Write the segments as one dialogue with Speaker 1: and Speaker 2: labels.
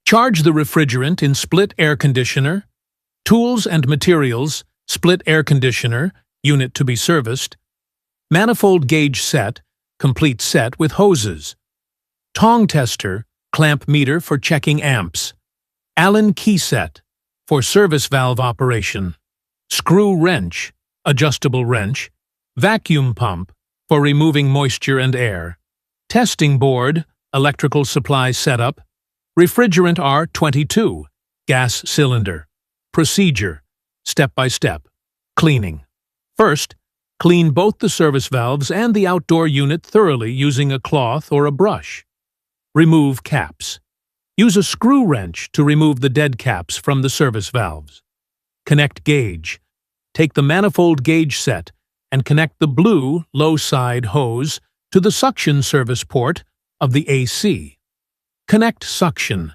Speaker 1: Charge the refrigerant in split air conditioner, tools and materials, split air conditioner, unit to be serviced, manifold gauge set, complete set with hoses, tong tester, clamp meter for checking amps, Allen key set for service valve operation, screw wrench, adjustable wrench, vacuum pump for removing moisture and air, testing board, electrical supply setup, refrigerant R-22, gas cylinder. Procedure, step-by-step. Cleaning. First, clean both the service valves and the outdoor unit thoroughly using a cloth or a brush. Remove caps. Use a screw wrench to remove the dead caps from the service valves. Connect gauge. Take the manifold gauge set and connect the blue low side hose to the suction service port of the AC. Connect suction.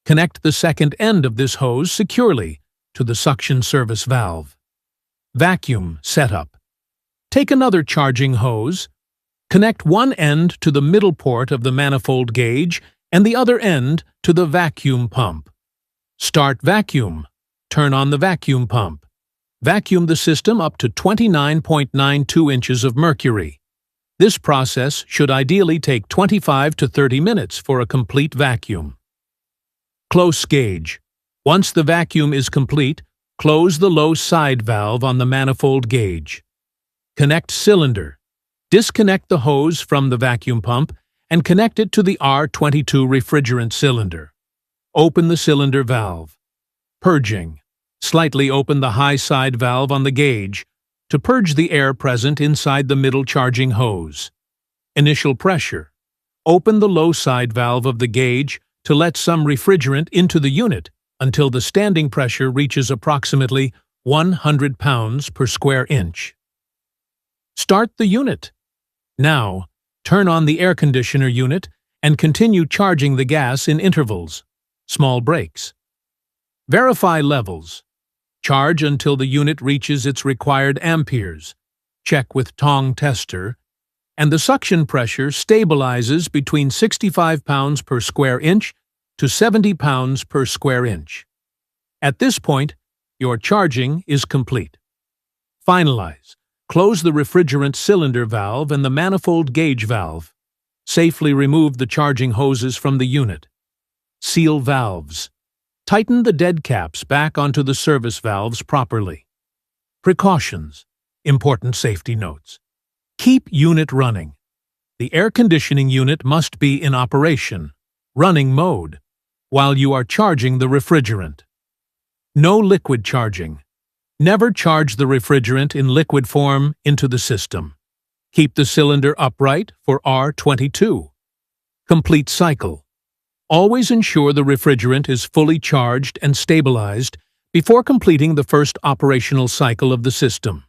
Speaker 1: Connect the second end of this hose securely to the suction service valve. Vacuum setup. Take another charging hose. Connect one end to the middle port of the manifold gauge and the other end to the vacuum pump. Start vacuum. Turn on the vacuum pump. Vacuum the system up to 29.92 inches of mercury. This process should ideally take 25 to 30 minutes for a complete vacuum. Close gauge. Once the vacuum is complete, close the low side valve on the manifold gauge. Connect cylinder. Disconnect the hose from the vacuum pump and connect it to the R-22 refrigerant cylinder. Open the cylinder valve. Purging. Slightly open the high side valve on the gauge to purge the air present inside the middle charging hose. Initial pressure. Open the low side valve of the gauge to let some refrigerant into the unit until the standing pressure reaches approximately 100 pounds per square inch. Start the unit. Now, turn on the air conditioner unit and continue charging the gas in intervals, small breaks. Verify levels. Charge until the unit reaches its required amperes. Check with tong tester, and the suction pressure stabilizes between 65 pounds per square inch to 70 pounds per square inch. At this point, your charging is complete. Finalize. Close the refrigerant cylinder valve and the manifold gauge valve. Safely remove the charging hoses from the unit. Seal valves. Tighten the dead caps back onto the service valves properly. Precautions. Important safety notes. Keep unit running. The air conditioning unit must be in operation, running mode, while you are charging the refrigerant. No liquid charging. Never charge the refrigerant in liquid form into the system. Keep the cylinder upright for R-22. Complete cycle. Always ensure the refrigerant is fully charged and stabilized before completing the first operational cycle of the system.